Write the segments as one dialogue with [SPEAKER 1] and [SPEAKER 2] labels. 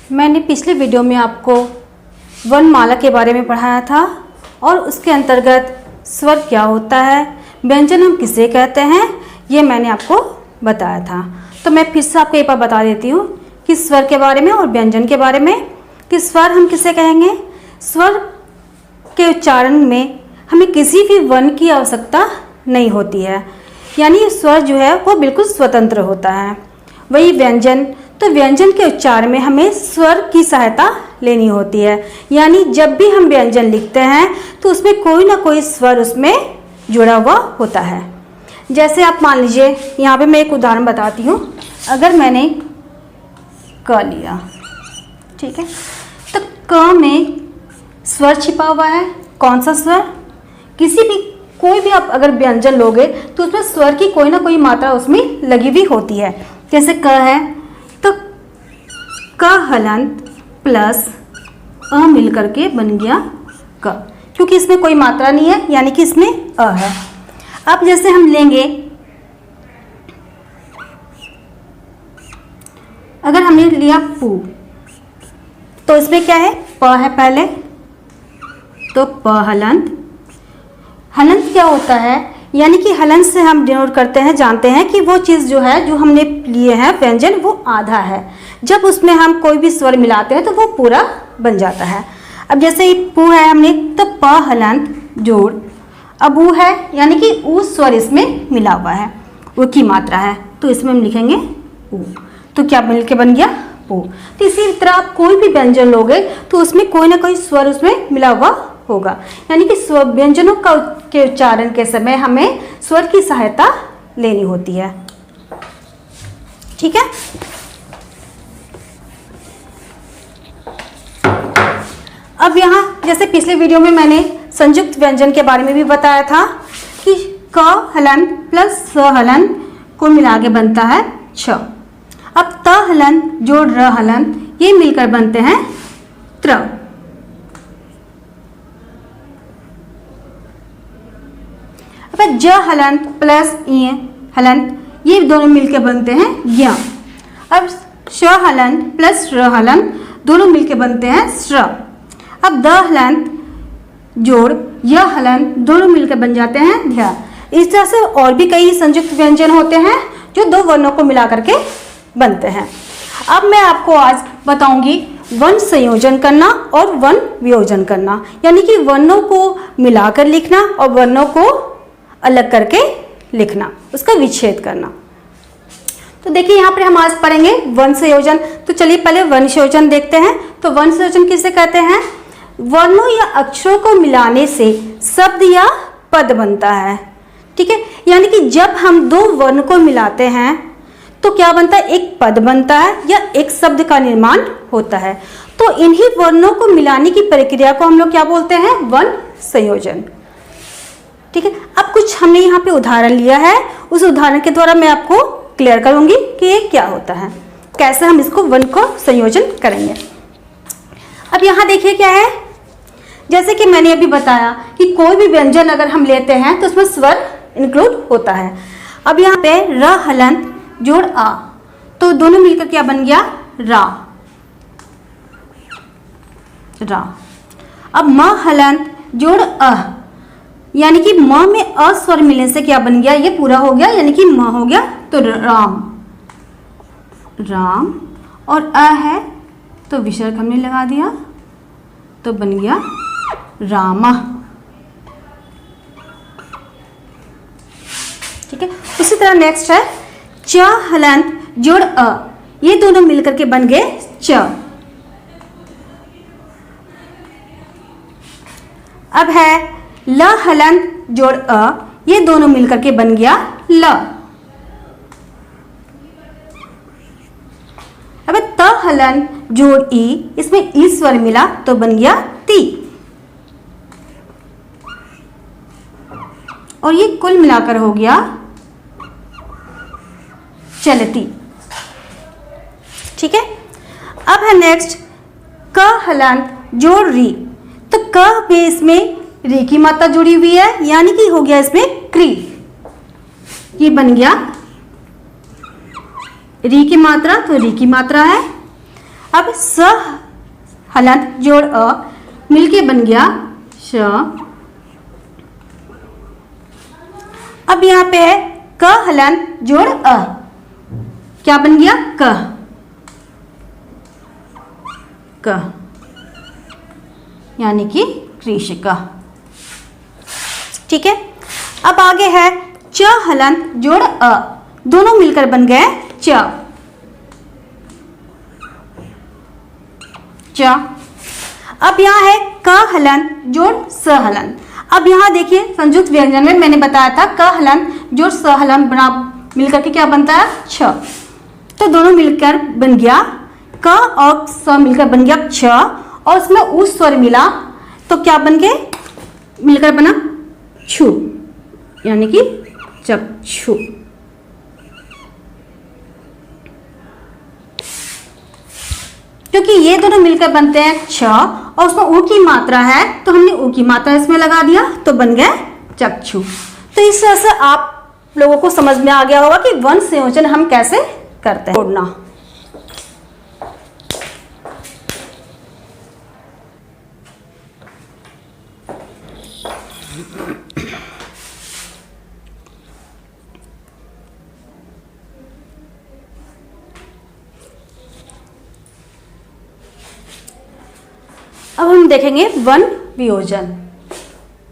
[SPEAKER 1] मैंने पिछले वीडियो में आपको वर्णमाला के बारे में पढ़ाया था और उसके अंतर्गत स्वर क्या होता है, व्यंजन हम किसे कहते हैं, ये मैंने आपको बताया था। तो मैं फिर से आपको एक बार बता देती हूँ कि स्वर के बारे में और व्यंजन के बारे में कि स्वर हम किसे कहेंगे। स्वर के उच्चारण में हमें किसी भी वर्ण की आवश्यकता नहीं होती है, यानी स्वर जो है वो बिल्कुल स्वतंत्र होता है। वही व्यंजन, तो व्यंजन के उच्चारण में हमें स्वर की सहायता लेनी होती है, यानी जब भी हम व्यंजन लिखते हैं तो उसमें कोई ना कोई स्वर उसमें जुड़ा हुआ होता है। जैसे आप मान लीजिए, यहाँ पे मैं एक उदाहरण बताती हूँ। अगर मैंने क लिया, ठीक है, तो क में स्वर छिपा हुआ है। कौन सा स्वर? कोई भी आप अगर व्यंजन लोगे तो उसमें स्वर की कोई ना कोई मात्रा उसमें लगी हुई होती है। जैसे क है तो क हलंत प्लस अ मिलकर के बन गया क, क्योंकि इसमें कोई मात्रा नहीं है, यानी कि इसमें अ है। अब जैसे हम लेंगे, अगर हमने लिया पू, तो इसमें क्या है? प है पहले, तो प हलंत। हलंत क्या होता है? यानी कि हलंत से हम डिनोट करते हैं, जानते हैं कि वो चीज़ जो है, जो हमने लिए हैं व्यंजन, वो आधा है। जब उसमें हम कोई भी स्वर मिलाते हैं तो वो पूरा बन जाता है। अब जैसे पू है हमने, तो प हलंत जोड़ अब ऊ है, यानी कि ऊ स्वर इसमें मिला हुआ है, ऊ की मात्रा है, तो इसमें हम लिखेंगे ऊ। तो क्या मिलके बन गया? पू। तो इसी तरह आप कोई भी व्यंजन लोगे तो उसमें कोई ना कोई स्वर उसमें मिला हुआ होगा, यानी कि स्वर व्यंजनों के उच्चारण के समय हमें स्वर की सहायता लेनी होती है। ठीक है। अब यहाँ जैसे पिछले वीडियो में मैंने संयुक्त व्यंजन के बारे में भी बताया था कि क हलंत प्लस स हलंत को मिला के बनता है छ। अब त हलंत जोड़ र हलंत ये मिलकर बनते हैं त्र। अब ज हलंत प्लस इ हलंत ये दोनों मिलकर बनते हैं ज्ञ। अब श हलंत प्लस र हलंत दोनों मिलकर बनते हैं श्र। अब द हलंत जोड़ य हलंत दोनों मिलकर बन जाते हैं ध्या। इस तरह से और भी कई संयुक्त व्यंजन होते हैं जो दो वर्णों को मिला करके बनते हैं। अब मैं आपको आज बताऊंगी वर्ण संयोजन करना और वर्ण वियोजन करना, यानी कि वर्णों को मिलाकर लिखना और वर्णों को अलग करके लिखना, उसका विच्छेद करना। तो देखिए यहाँ पर हम आज पढ़ेंगे वर्ण संयोजन। तो चलिए पहले वर्ण संयोजन देखते हैं। तो वर्ण संयोजन किसे कहते हैं? वर्णों या अक्षरों को मिलाने से शब्द या पद बनता है। ठीक है, यानी कि जब हम दो वर्ण को मिलाते हैं तो क्या बनता है? एक पद बनता है या एक शब्द का निर्माण होता है। तो इन्हीं वर्णों को मिलाने की प्रक्रिया को हम लोग क्या बोलते हैं? वर्ण संयोजन। ठीक है, अब कुछ हमने यहाँ पे उदाहरण लिया है, उस उदाहरण के द्वारा मैं आपको क्लियर करूंगी कि ये क्या होता है, कैसे हम इसको वर्ण को संयोजन करेंगे। अब यहाँ देखिए क्या है, जैसे कि मैंने अभी बताया कि कोई भी व्यंजन अगर हम लेते हैं तो उसमें स्वर इंक्लूड होता है। अब यहाँ पे र हलंत जोड़ आ, तो दोनों मिलकर क्या बन गया? रा। रा। अब म हलंत जोड़ अ, यानी कि म में अ स्वर मिलने से क्या बन गया? ये पूरा हो गया, यानी कि म हो गया, तो राम। राम। और अ है तो विसर्ग हमने लगा दिया, तो बन गया रामा। ठीक है, उसी तरह नेक्स्ट है च हलंत जोड़ अ, ये दोनों मिलकर के बन गए च। अब है ल हलंत जोड़ अ, ये दोनों मिलकर के बन गया ल। अब त हलंत जोड़ ई, इसमें ई स्वर मिला तो बन गया ती। और ये कुल मिलाकर हो गया चलती। ठीक है, अब है नेक्स्ट क हलंत जोड़ री, तो क में इसमें री की मात्रा जुड़ी हुई है, यानी कि हो गया इसमें क्री। ये बन गया री की मात्रा, तो री की मात्रा है। अब स हलंत जोड़ अ मिलके बन गया श। अब यहाँ पे है क हलंत जोड़ अ, क्या बन गया क। क यानी कि कृषिका। ठीक है, अब आगे है च हलंत जोड़ अ, दोनों मिलकर बन गए च। च। अब यहाँ है क हलंत जोड़ स हलंत। अब यहाँ देखिए संयुक्त व्यंजन में मैंने बताया था क हलंत जोड़ स हलंत बना मिलकर के क्या बनता है छ। तो दोनों मिलकर बन गया क और स मिलकर बन गया छ, और उसमें उ स्वर मिला तो क्या बन गए, मिलकर बना छु, यानी कि चक्षु। क्योंकि ये दोनों मिलकर बनते हैं छ और उसमें उ की मात्रा है तो हमने उ की मात्रा इसमें लगा दिया तो बन गए चक्षु। तो इस तरह से आप लोगों को समझ में आ गया होगा कि वर्ण संयोजन हम कैसे करते हैं। जोड़ना, अब हम देखेंगे वर्ण वियोजन।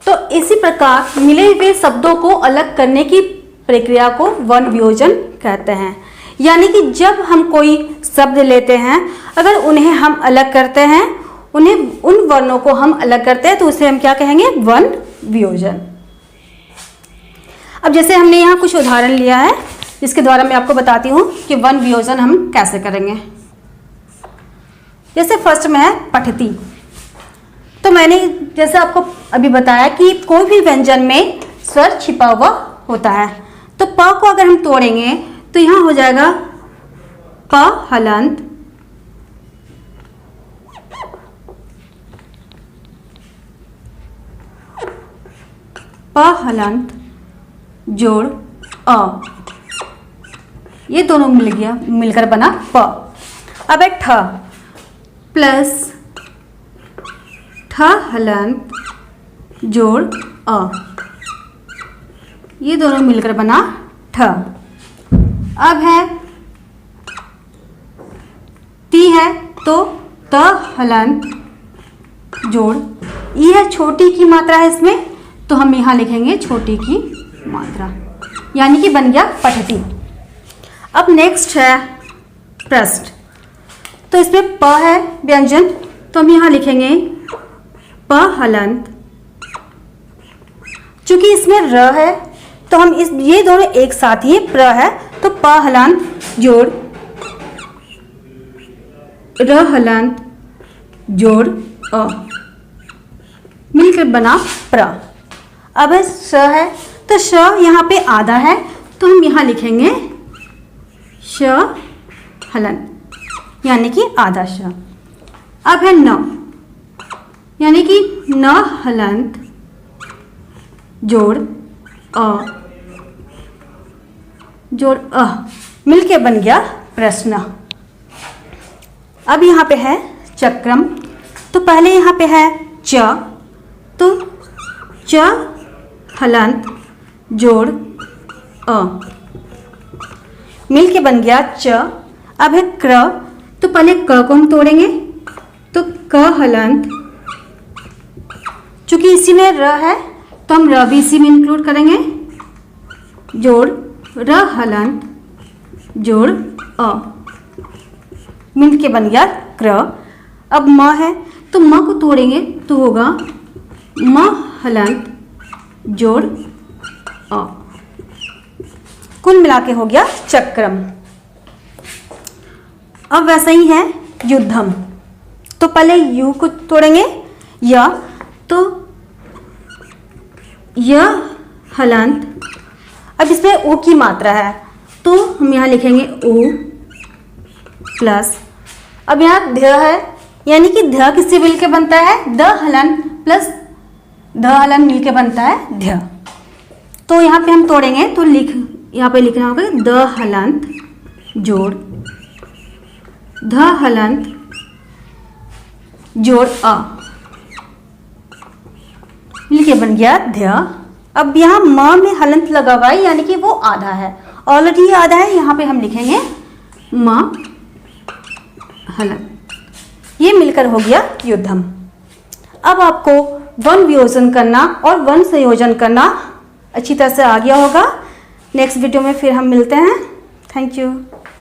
[SPEAKER 1] तो इसी प्रकार मिले हुए शब्दों को अलग करने की प्रक्रिया को वर्ण वियोजन कहते हैं। यानी कि जब हम कोई शब्द लेते हैं, अगर उन्हें हम अलग करते हैं, उन्हें उन वर्णों को हम अलग करते हैं तो उसे हम क्या कहेंगे, वर्ण वियोजन। अब जैसे हमने यहाँ कुछ उदाहरण लिया है जिसके द्वारा मैं आपको बताती हूँ कि वर्ण वियोजन हम कैसे करेंगे। जैसे फर्स्ट में है पठती। तो मैंने जैसे आपको अभी बताया कि कोई भी व्यंजन में स्वर छिपा हुआ होता है। तो प को अगर हम तोड़ेंगे तो यहाँ हो जाएगा प हलंत प हलंत जोड़ अ, ये दोनों मिलकर बना प। अब है ठ प्लस ठ हलंत जोड़ अ, ये दोनों मिलकर बना ठ। अब है ती है तो त हलंत जोड़, ये है छोटी की मात्रा है इसमें तो हम यहाँ लिखेंगे छोटी की मात्रा, यानी कि बन गया पठती। अब नेक्स्ट है प्रश्न। तो इसमें प है व्यंजन तो हम यहाँ लिखेंगे प हलंत, चूंकि इसमें र है तो हम ये दोनों एक साथ ही प्र है तो प हलंत जोड़ र हलंत जोड़ अ, मिलकर बना प्र। अब श है तो श यहाँ पे आधा है तो हम यहाँ लिखेंगे श हलंत, यानी कि आधा श। अब है न, यानी कि न हलंत जोड़ अ, जोड़ अ, मिलके बन गया प्रश्न। अब यहाँ पे है चक्रम। तो पहले यहाँ पे है च, तो च हलंत जोड़ अ, मिलके बन गया च। अब है क्र। तो पहले क को हम तोड़ेंगे तो क हलंत, चूंकि इसी में र है तो हम र भी इसी में इंक्लूड करेंगे, जोड़ र हलंत जोड़ अ, मिल के बन गया क्र। अब म है तो म को तोड़ेंगे तो होगा म हलंत जोड़ अ, कुल मिला के हो गया चक्रम। अब वैसा ही है युद्धम। तो पहले यू को तोड़ेंगे य, तो य हलंत, अब इसमें ओ की मात्रा है तो हम यहाँ लिखेंगे ओ प्लस। अब यहाँ ध है, यानी कि ध किससे मिलके बनता है, द हलंत प्लस ध हलंत मिलके बनता है ध्य। तो यहाँ पे हम तोड़ेंगे तो यहाँ पे लिखना होगा द हलंत जोड़ ध हलंत जोड़ अ मिलके बन गया ध्य। अब यहाँ म में हलंत लगा हुआ है यानी कि वो आधा है, ऑलरेडी आधा है, यहाँ पे हम लिखेंगे म हलंत, ये मिलकर हो गया युद्धम। अब आपको वन वियोजन करना और वन संयोजन करना अच्छी तरह से आ गया होगा। नेक्स्ट वीडियो में फिर हम मिलते हैं। Thank you.